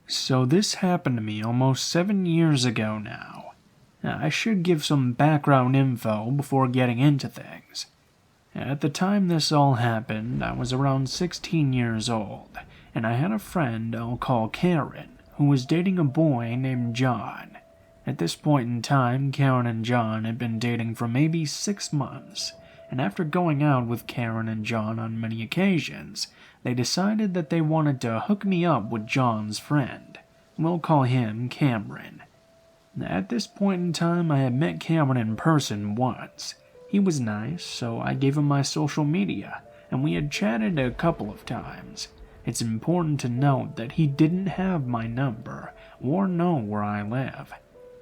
So this happened to me almost 7 years ago now. I should give some background info before getting into things. At the time this all happened, I was around 16 years old, and I had a friend I'll call Karen, who was dating a boy named John. At this point in time, Karen and John had been dating for maybe 6 months, and after going out with Karen and John on many occasions, they decided that they wanted to hook me up with John's friend. We'll call him Cameron. At this point in time, I had met Cameron in person once. He was nice, so I gave him my social media, and we had chatted a couple of times. It's important to note that he didn't have my number or know where I live.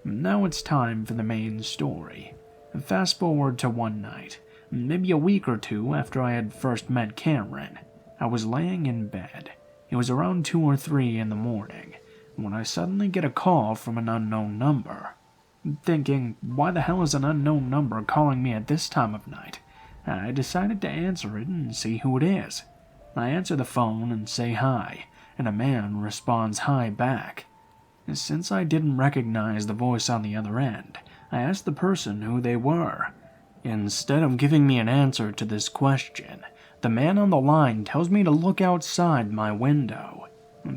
Now it's time for the main story. Fast forward to one night, maybe a week or two after I had first met Cameron. I was laying in bed. It was around 2 or 3 in the morning when I suddenly get a call from an unknown number. Thinking, why the hell is an unknown number calling me at this time of night? I decided to answer it and see who it is. I answer the phone and say hi, and a man responds hi back. Since I didn't recognize the voice on the other end, I asked the person who they were. Instead of giving me an answer to this question, the man on the line tells me to look outside my window.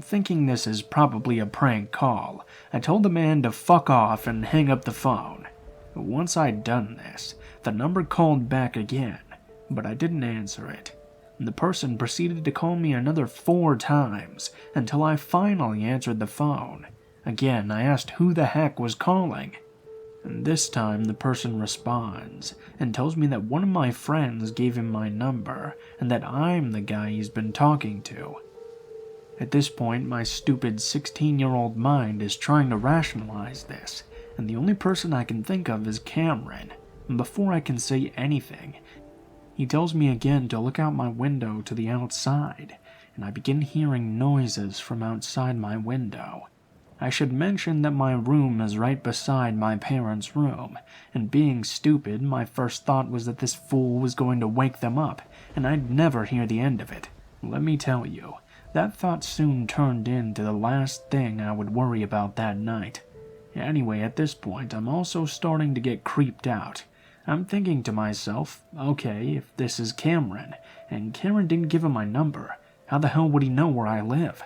Thinking this is probably a prank call, I told the man to fuck off and hang up the phone. Once I'd done this, the number called back again, but I didn't answer it. The person proceeded to call me another 4 times until I finally answered the phone. Again, I asked who the heck was calling. And this time the person responds and tells me that one of my friends gave him my number and that I'm the guy he's been talking to. At this point, my stupid 16-year-old mind is trying to rationalize this, and the only person I can think of is Cameron. And before I can say anything, he tells me again to look out my window to the outside, and I begin hearing noises from outside my window. I should mention that my room is right beside my parents' room, and being stupid, my first thought was that this fool was going to wake them up, and I'd never hear the end of it. Let me tell you, that thought soon turned into the last thing I would worry about that night. Anyway, at this point, I'm also starting to get creeped out. I'm thinking to myself, okay, if this is Cameron, and Karen didn't give him my number, how the hell would he know where I live?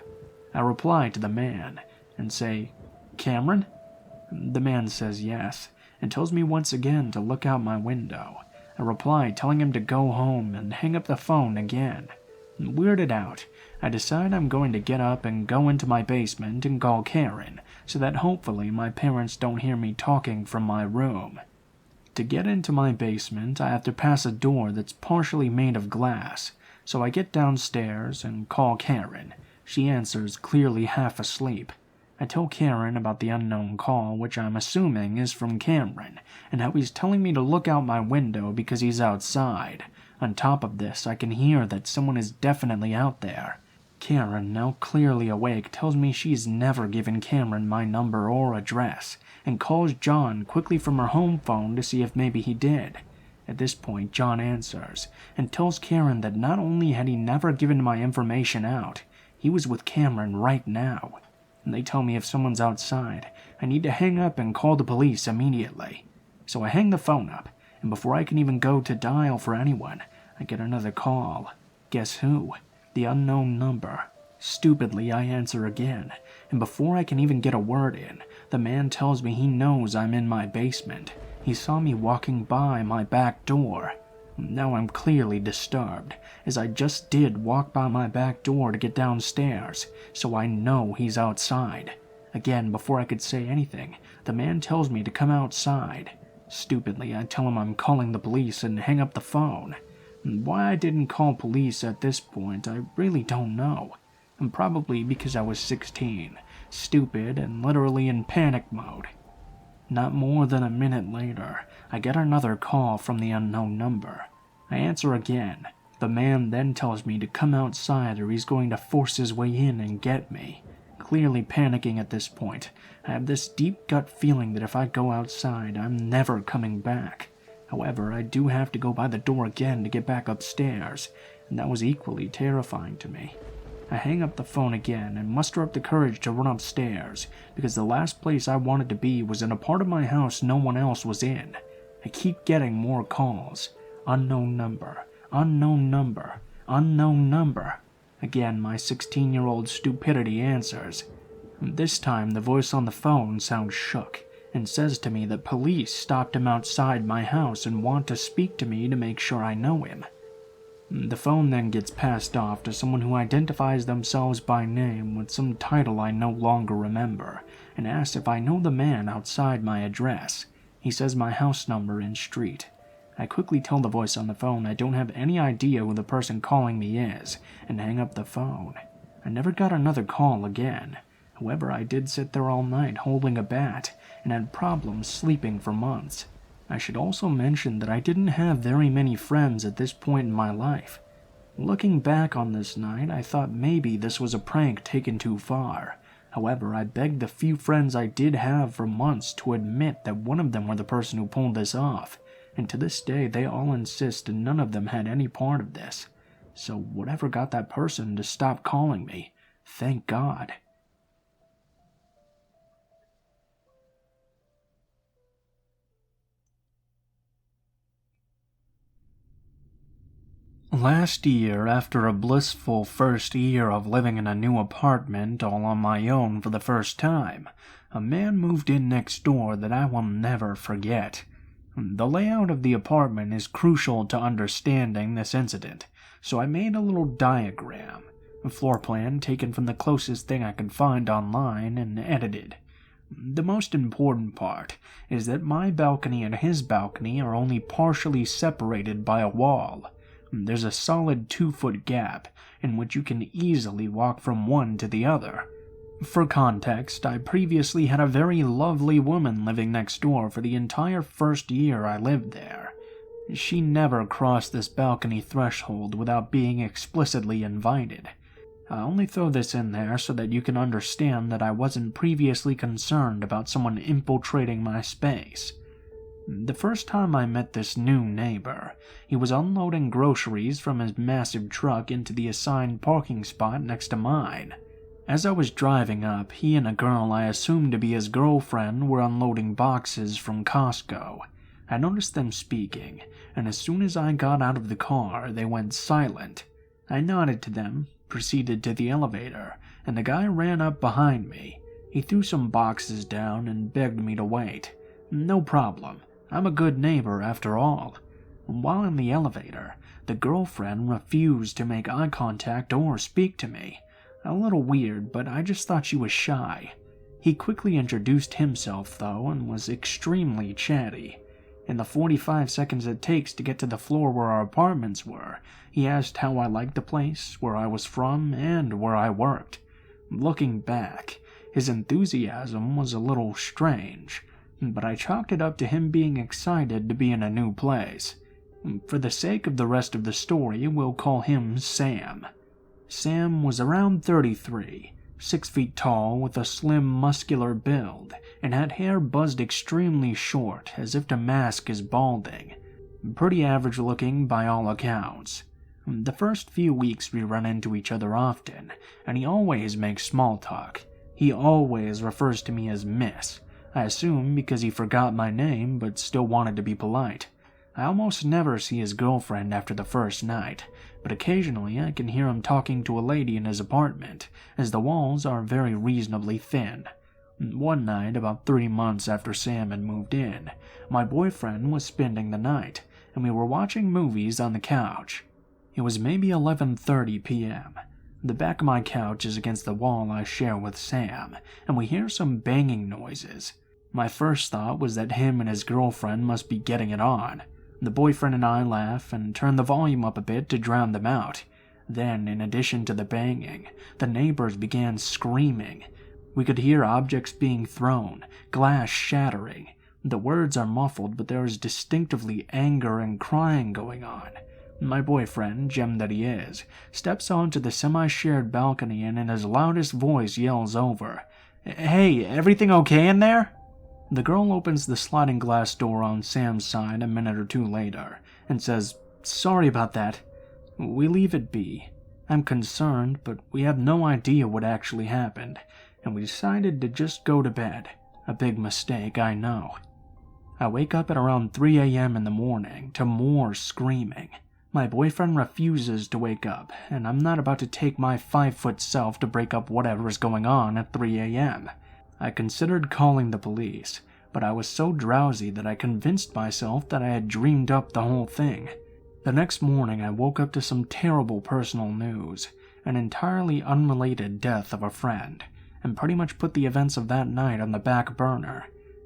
I reply to the man and say, Cameron? The man says yes, and tells me once again to look out my window. I reply telling him to go home and hang up the phone again. Weirded out, I decide I'm going to get up and go into my basement and call Karen, so that hopefully my parents don't hear me talking from my room. To get into my basement, I have to pass a door that's partially made of glass, so I get downstairs and call Karen. She answers, clearly half asleep. I tell Karen about the unknown call, which I'm assuming is from Cameron, and how he's telling me to look out my window because he's outside. On top of this, I can hear that someone is definitely out there. Karen, now clearly awake, tells me she's never given Cameron my number or address, and calls John quickly from her home phone to see if maybe he did. At this point, John answers, and tells Karen that not only had he never given my information out, he was with Cameron right now. And they tell me if someone's outside, I need to hang up and call the police immediately. So I hang the phone up, and before I can even go to dial for anyone, I get another call. Guess who? The unknown number. Stupidly, I answer again, and before I can even get a word in, the man tells me he knows I'm in my basement. He saw me walking by my back door. Now I'm clearly disturbed, as I just did walk by my back door to get downstairs, so I know he's outside. Again, before I could say anything, the man tells me to come outside. Stupidly, I tell him I'm calling the police and hang up the phone. Why I didn't call police at this point, I really don't know. And probably because I was 16, stupid, and literally in panic mode. Not more than a minute later, I get another call from the unknown number. I answer again. The man then tells me to come outside or he's going to force his way in and get me. Clearly panicking at this point, I have this deep gut feeling that if I go outside, I'm never coming back. However, I do have to go by the door again to get back upstairs, and that was equally terrifying to me. I hang up the phone again and muster up the courage to run upstairs, because the last place I wanted to be was in a part of my house no one else was in. I keep getting more calls. Unknown number, unknown number, unknown number. Again, my 16-year-old stupidity answers. This time, the voice on the phone sounds shook and says to me that police stopped him outside my house and want to speak to me to make sure I know him. The phone then gets passed off to someone who identifies themselves by name with some title I no longer remember, and asks if I know the man outside my address. He says my house number and street. I quickly tell the voice on the phone I don't have any idea who the person calling me is, and hang up the phone. I never got another call again. However, I did sit there all night holding a bat, and had problems sleeping for months. I should also mention that I didn't have very many friends at this point in my life. Looking back on this night, I thought maybe this was a prank taken too far. However, I begged the few friends I did have for months to admit that one of them were the person who pulled this off, and to this day they all insist none of them had any part of this. So whatever got that person to stop calling me, thank God. Last year, after a blissful first year of living in a new apartment all on my own for the first time, a man moved in next door that I will never forget. The layout of the apartment is crucial to understanding this incident, so I made a little diagram, a floor plan taken from the closest thing I could find online and edited. The most important part is that my balcony and his balcony are only partially separated by a wall. There's a solid 2-foot gap in which you can easily walk from one to the other. For context, I previously had a very lovely woman living next door for the entire first year I lived there. She never crossed this balcony threshold without being explicitly invited. I only throw this in there so that you can understand that I wasn't previously concerned about someone infiltrating my space. The first time I met this new neighbor, he was unloading groceries from his massive truck into the assigned parking spot next to mine. As I was driving up, he and a girl I assumed to be his girlfriend were unloading boxes from Costco. I noticed them speaking, and as soon as I got out of the car, they went silent. I nodded to them, proceeded to the elevator, and the guy ran up behind me. He threw some boxes down and begged me to wait. No problem. I'm a good neighbor after all. While in the elevator, the girlfriend refused to make eye contact or speak to me. A little weird, but I just thought she was shy. He quickly introduced himself, though, and was extremely chatty. In the 45 seconds it takes to get to the floor where our apartments were, he asked how I liked the place, where I was from, and where I worked. Looking back, his enthusiasm was a little strange, but I chalked it up to him being excited to be in a new place. For the sake of the rest of the story, we'll call him Sam. Sam was around 33, 6 feet tall with a slim, muscular build, and had hair buzzed extremely short as if to mask his balding. Pretty average looking by all accounts. The first few weeks we run into each other often, and he always makes small talk. He always refers to me as Miss. I assume because he forgot my name but still wanted to be polite. I almost never see his girlfriend after the first night, but occasionally I can hear him talking to a lady in his apartment, as the walls are very reasonably thin. One night, about 3 months after Sam had moved in, my boyfriend was spending the night, and we were watching movies on the couch. It was maybe 11:30 p.m. The back of my couch is against the wall I share with Sam, and we hear some banging noises. My first thought was that him and his girlfriend must be getting it on. The boyfriend and I laugh and turn the volume up a bit to drown them out. Then, in addition to the banging, the neighbors began screaming. We could hear objects being thrown, glass shattering. The words are muffled, but there is distinctively anger and crying going on. My boyfriend, gem that he is, steps onto the semi-shared balcony and in his loudest voice yells over, "Hey, everything okay in there?" The girl opens the sliding glass door on Sam's side a minute or two later and says, "Sorry about that." We leave it be. I'm concerned, but we have no idea what actually happened, and we decided to just go to bed. A big mistake, I know. I wake up at around 3 a.m. in the morning to more screaming. My boyfriend refuses to wake up, and I'm not about to take my 5-foot self to break up whatever is going on at 3 a.m. I considered calling the police, but I was so drowsy that I convinced myself that I had dreamed up the whole thing. The next morning I woke up to some terrible personal news, an entirely unrelated death of a friend, and pretty much put the events of that night on the back burner.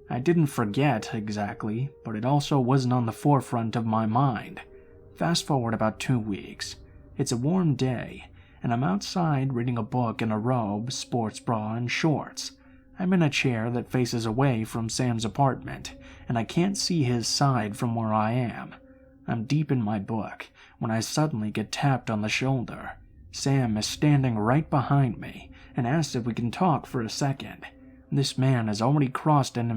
I didn't forget exactly, but it also wasn't on the forefront of my mind. Fast forward about 2 weeks. It's a warm day, and I'm outside reading a book in a robe, sports bra, and shorts. I'm in a chair that faces away from Sam's apartment, and I can't see his side from where I am. I'm deep in my book when I suddenly get tapped on the shoulder. Sam is standing right behind me and asks if we can talk for a second. This man has already crossed an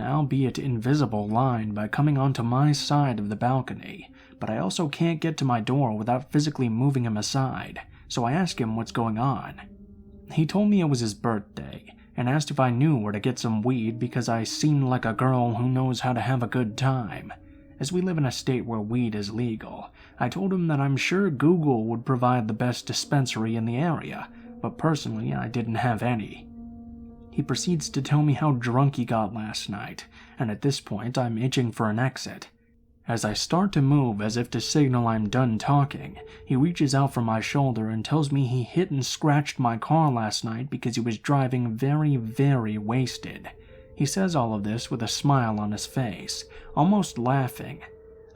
albeit invisible line by coming onto my side of the balcony, but I also can't get to my door without physically moving him aside, so I ask him what's going on. He told me it was his birthday, and asked if I knew where to get some weed because I seemed like a girl who knows how to have a good time. As we live in a state where weed is legal, I told him that I'm sure Google would provide the best dispensary in the area, but personally I didn't have any. He proceeds to tell me how drunk he got last night, and at this point I'm itching for an exit. As I start to move as if to signal I'm done talking, he reaches out from my shoulder and tells me he hit and scratched my car last night because he was driving very, very wasted. He says all of this with a smile on his face, almost laughing.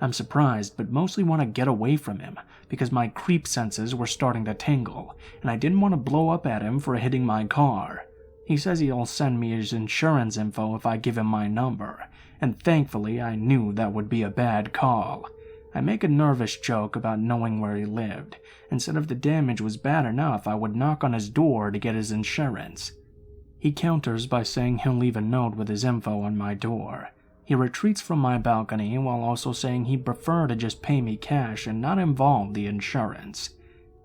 I'm surprised, but mostly want to get away from him because my creep senses were starting to tingle, and I didn't want to blow up at him for hitting my car. He says he'll send me his insurance info if I give him my number, and thankfully I knew that would be a bad call. I make a nervous joke about knowing where he lived, and said if the damage was bad enough I would knock on his door to get his insurance. He counters by saying he'll leave a note with his info on my door. He retreats from my balcony while also saying he'd prefer to just pay me cash and not involve the insurance.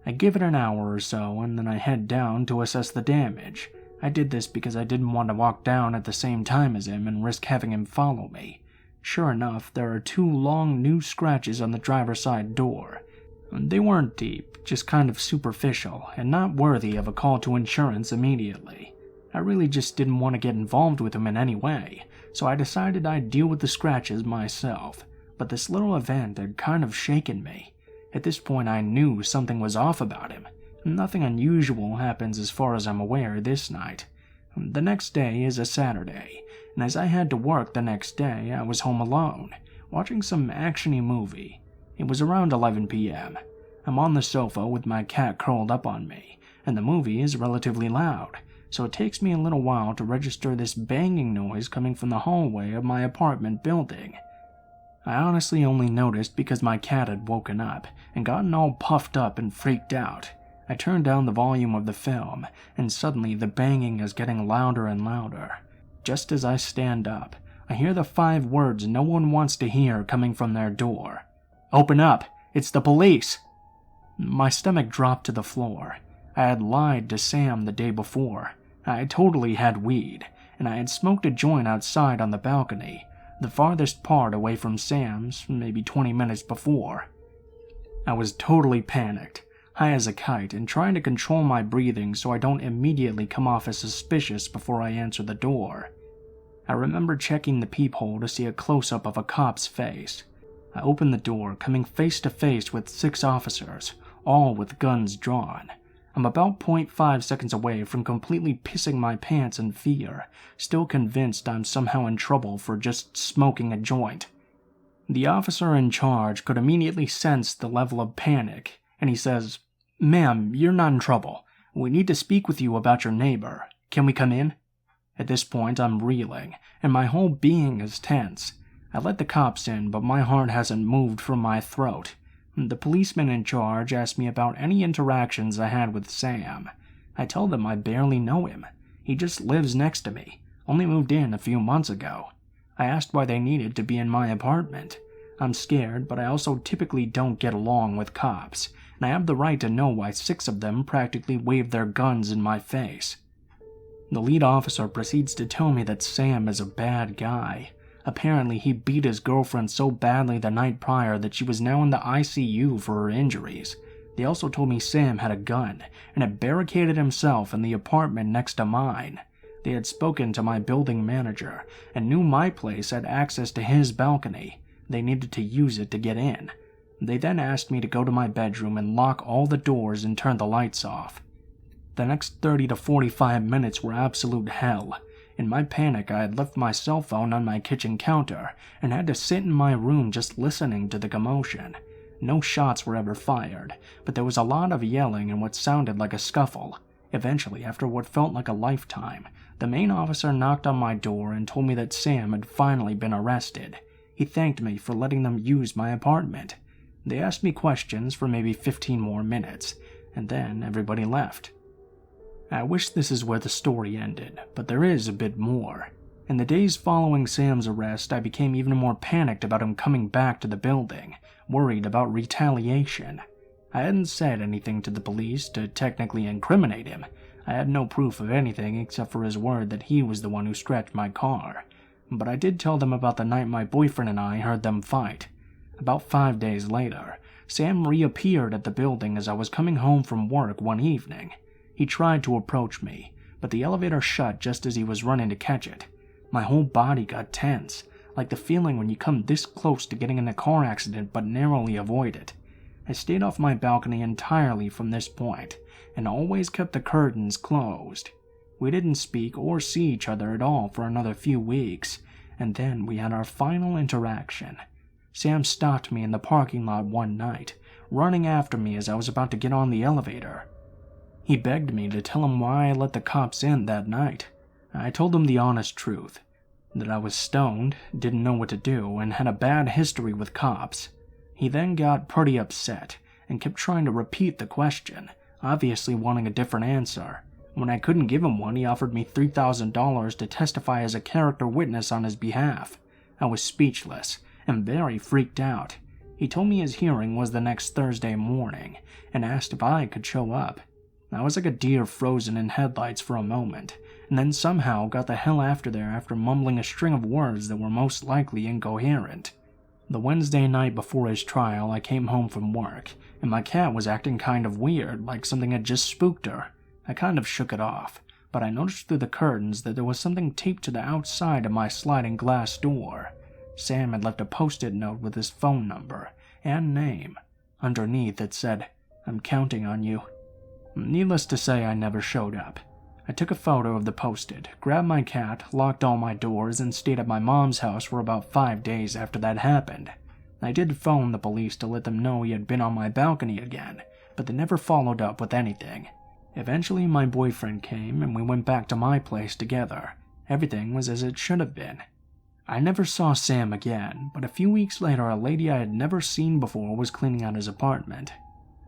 I give it an hour or so and then I head down to assess the damage. I did this because I didn't want to walk down at the same time as him and risk having him follow me. Sure enough, there are 2 long new scratches on the driver's side door. They weren't deep, just kind of superficial, and not worthy of a call to insurance immediately. I really just didn't want to get involved with him in any way, so I decided I'd deal with the scratches myself, but this little event had kind of shaken me. At this point I knew something was off about him. Nothing unusual happens as far as I'm aware this night. The next day is a Saturday, and as I had to work the next day, I was home alone, watching some action-y movie. It was around 11 p.m. I'm on the sofa with my cat curled up on me, and the movie is relatively loud, so it takes me a little while to register this banging noise coming from the hallway of my apartment building. I honestly only noticed because my cat had woken up and gotten all puffed up and freaked out. I turn down the volume of the film, and suddenly the banging is getting louder and louder. Just as I stand up, I hear the 5 words no one wants to hear coming from their door. "Open up! It's the police!" My stomach dropped to the floor. I had lied to Sam the day before. I totally had weed, and I had smoked a joint outside on the balcony, the farthest part away from Sam's, maybe 20 minutes before. I was totally panicked, high as a kite, and trying to control my breathing so I don't immediately come off as suspicious before I answer the door. I remember checking the peephole to see a close-up of a cop's face. I opened the door, coming face to face with 6 officers, all with guns drawn. I'm about 0.5 seconds away from completely pissing my pants in fear, still convinced I'm somehow in trouble for just smoking a joint. The officer in charge could immediately sense the level of panic, and he says, "Ma'am, you're not in trouble. We need to speak with you about your neighbor. Can we come in?" At this point, I'm reeling, and my whole being is tense. I let the cops in, but my heart hasn't moved from my throat. The policeman in charge asked me about any interactions I had with Sam. I tell them I barely know him. He just lives next to me, only moved in a few months ago. I asked why they needed to be in my apartment. I'm scared, but I also typically don't get along with cops, and I have the right to know why 6 of them practically waved their guns in my face. The lead officer proceeds to tell me that Sam is a bad guy. Apparently, he beat his girlfriend so badly the night prior that she was now in the ICU for her injuries. They also told me Sam had a gun and had barricaded himself in the apartment next to mine. They had spoken to my building manager and knew my place had access to his balcony. They needed to use it to get in. They then asked me to go to my bedroom and lock all the doors and turn the lights off. The next 30 to 45 minutes were absolute hell. In my panic, I had left my cell phone on my kitchen counter and had to sit in my room just listening to the commotion. No shots were ever fired, but there was a lot of yelling and what sounded like a scuffle. Eventually, after what felt like a lifetime, the main officer knocked on my door and told me that Sam had finally been arrested. He thanked me for letting them use my apartment. They asked me questions for maybe 15 more minutes, and then everybody left. I wish this is where the story ended, but there is a bit more. In the days following Sam's arrest, I became even more panicked about him coming back to the building, worried about retaliation. I hadn't said anything to the police to technically incriminate him. I had no proof of anything except for his word that he was the one who scratched my car. But I did tell them about the night my boyfriend and I heard them fight. About 5 days later, Sam reappeared at the building as I was coming home from work one evening. He tried to approach me, but the elevator shut just as he was running to catch it. My whole body got tense, like the feeling when you come this close to getting in a car accident but narrowly avoid it. I stayed off my balcony entirely from this point, and always kept the curtains closed. We didn't speak or see each other at all for another few weeks, and then we had our final interaction. Sam stopped me in the parking lot one night, running after me as I was about to get on the elevator. He begged me to tell him why I let the cops in that night. I told him the honest truth, that I was stoned, didn't know what to do, and had a bad history with cops. He then got pretty upset and kept trying to repeat the question, obviously wanting a different answer. When I couldn't give him one, he offered me $3,000 to testify as a character witness on his behalf. I was speechless and very freaked out. He told me his hearing was the next Thursday morning and asked if I could show up. I was like a deer frozen in headlights for a moment, and then somehow got the hell after there after mumbling a string of words that were most likely incoherent. The Wednesday night before his trial, I came home from work, and my cat was acting kind of weird, like something had just spooked her. I kind of shook it off, but I noticed through the curtains that there was something taped to the outside of my sliding glass door. Sam had left a post-it note with his phone number and name. Underneath it said, "I'm counting on you." Needless to say, I never showed up. I took a photo of the post-it, grabbed my cat, locked all my doors, and stayed at my mom's house for about 5 days after that happened. I did phone the police to let them know he had been on my balcony again, but they never followed up with anything. Eventually, my boyfriend came, and we went back to my place together. Everything was as it should have been. I never saw Sam again, but a few weeks later, a lady I had never seen before was cleaning out his apartment.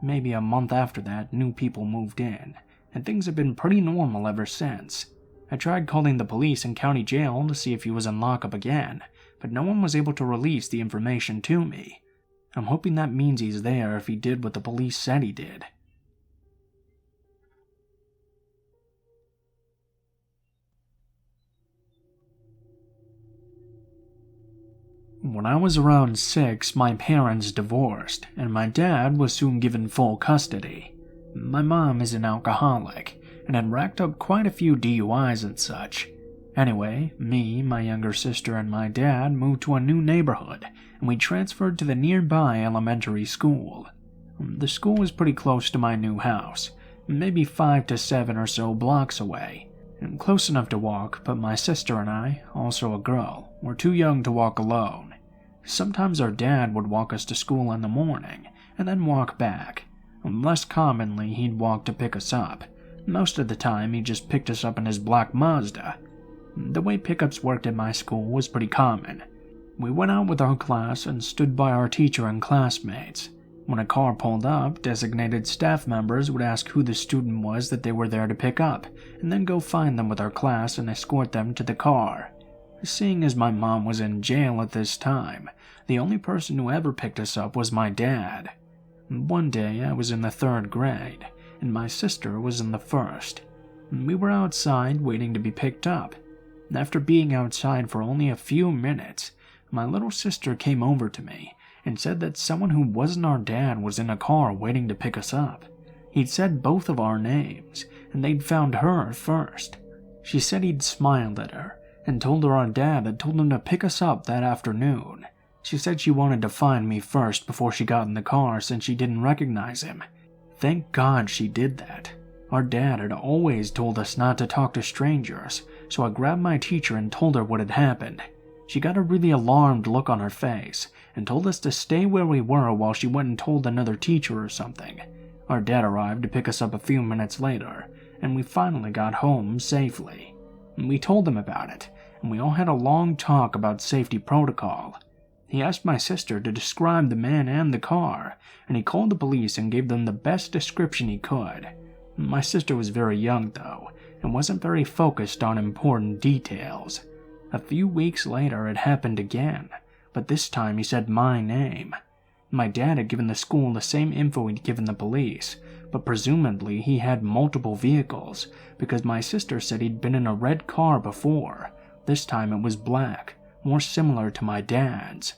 Maybe a month after that, new people moved in, and things have been pretty normal ever since. I tried calling the police and county jail to see if he was in lockup again, but no one was able to release the information to me. I'm hoping that means he's there if he did what the police said he did. When I was around 6, my parents divorced, and my dad was soon given full custody. My mom is an alcoholic, and had racked up quite a few DUIs and such. Anyway, me, my younger sister, and my dad moved to a new neighborhood, and we transferred to the nearby elementary school. The school was pretty close to my new house, maybe 5 to 7 or so blocks away. And close enough to walk, but my sister and I, also a girl, were too young to walk alone. Sometimes our dad would walk us to school in the morning, and then walk back. Less commonly, he'd walk to pick us up. Most of the time, he just picked us up in his black Mazda. The way pickups worked at my school was pretty common. We went out with our class and stood by our teacher and classmates. When a car pulled up, designated staff members would ask who the student was that they were there to pick up, and then go find them with our class and escort them to the car. Seeing as my mom was in jail at this time, the only person who ever picked us up was my dad. One day I was in the 3rd grade, and my sister was in the 1st. We were outside waiting to be picked up. After being outside for only a few minutes, my little sister came over to me and said that someone who wasn't our dad was in a car waiting to pick us up. He'd said both of our names, and they'd found her first. She said he'd smiled at her and told her our dad had told him to pick us up that afternoon. She said she wanted to find me first before she got in the car since she didn't recognize him. Thank God she did that. Our dad had always told us not to talk to strangers, so I grabbed my teacher and told her what had happened. She got a really alarmed look on her face and told us to stay where we were while she went and told another teacher or something. Our dad arrived to pick us up a few minutes later, and we finally got home safely. We told him about it, and we all had a long talk about safety protocol. He asked my sister to describe the man and the car, and he called the police and gave them the best description he could. My sister was very young, though, and wasn't very focused on important details. A few weeks later, it happened again, but this time he said my name. My dad had given the school the same info he'd given the police, but presumably he had multiple vehicles, because my sister said he'd been in a red car before. This time it was black, more similar to my dad's.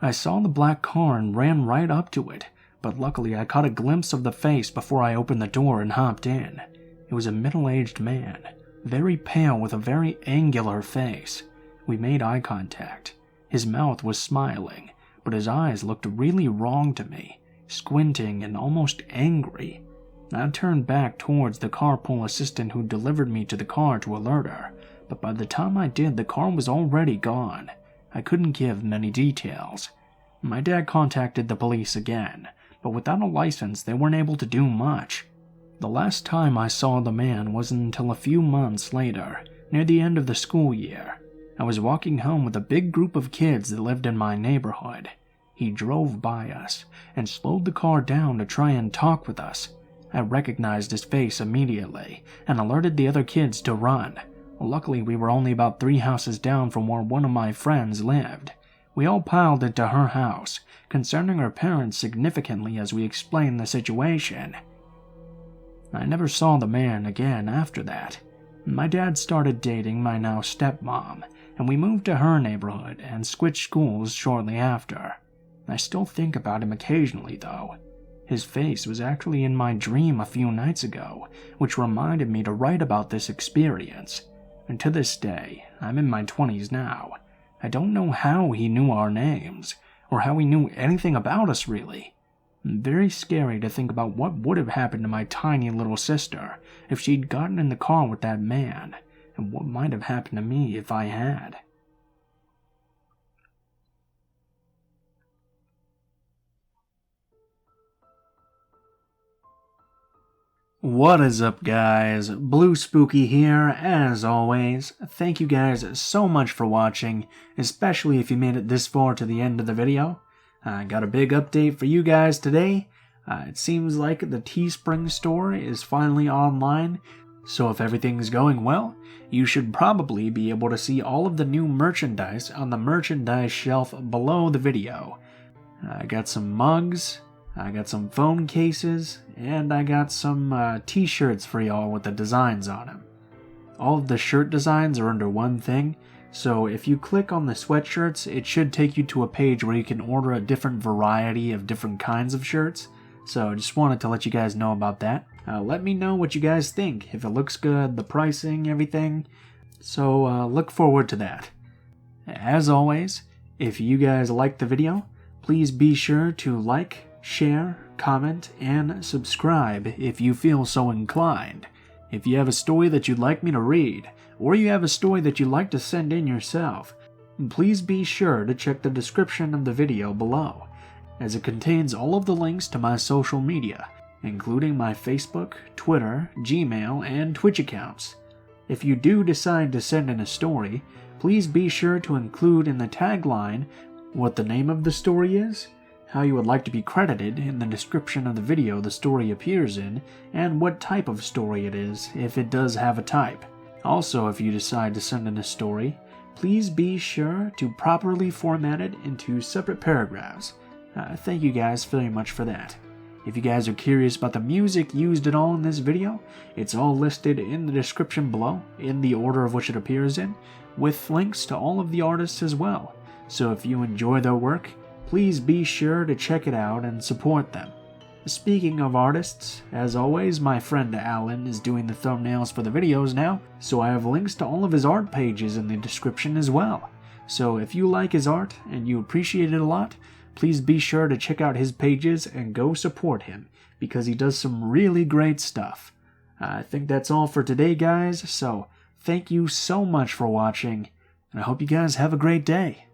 I saw the black car and ran right up to it, but luckily I caught a glimpse of the face before I opened the door and hopped in. It was a middle-aged man, very pale with a very angular face. We made eye contact. His mouth was smiling, but his eyes looked really wrong to me, squinting and almost angry. I turned back towards the carpool assistant who delivered me to the car to alert her, but by the time I did, the car was already gone. I couldn't give many details. My dad contacted the police again, but without a license they weren't able to do much. The last time I saw the man wasn't until a few months later, near the end of the school year. I was walking home with a big group of kids that lived in my neighborhood. He drove by us and slowed the car down to try and talk with us. I recognized his face immediately and alerted the other kids to run. Luckily, we were only about 3 houses down from where one of my friends lived. We all piled into her house, concerning her parents significantly as we explained the situation. I never saw the man again after that. My dad started dating my now stepmom, and we moved to her neighborhood and switched schools shortly after. I still think about him occasionally, though. His face was actually in my dream a few nights ago, which reminded me to write about this experience. And to this day, I'm in my 20s now. I don't know how he knew our names, or how he knew anything about us, really. Very scary to think about what would have happened to my tiny little sister if she'd gotten in the car with that man, and what might have happened to me if I had. What is up, guys? Blue Spooky here, as always. Thank you guys so much for watching, especially if you made it this far to the end of the video. I got a big update for you guys today. It seems like the Teespring store is finally online, so if everything's going well, you should probably be able to see all of the new merchandise on the merchandise shelf below the video. I got some mugs, I got some phone cases, and I got some t-shirts for y'all with the designs on them. All of the shirt designs are under one thing, so if you click on the sweatshirts, it should take you to a page where you can order a different variety of different kinds of shirts. So I just wanted to let you guys know about that. Let me know what you guys think, if it looks good, the pricing, everything. So look forward to that. As always, if you guys liked the video, please be sure to like, share, comment, and subscribe if you feel so inclined. If you have a story that you'd like me to read, or you have a story that you'd like to send in yourself, please be sure to check the description of the video below, as it contains all of the links to my social media, including my Facebook, Twitter, Gmail, and Twitch accounts. If you do decide to send in a story, please be sure to include in the tagline what the name of the story is, how you would like to be credited in the description of the video the story appears in, and what type of story it is, if it does have a type. Also, if you decide to send in a story, please be sure to properly format it into separate paragraphs. Thank you guys very much for that. If you guys are curious about the music used at all in this video, it's all listed in the description below, in the order of which it appears in, with links to all of the artists as well. So if you enjoy their work, please be sure to check it out and support them. Speaking of artists, as always, my friend Alan is doing the thumbnails for the videos now, so I have links to all of his art pages in the description as well. So if you like his art and you appreciate it a lot, please be sure to check out his pages and go support him, because he does some really great stuff. I think that's all for today, guys, so thank you so much for watching, and I hope you guys have a great day.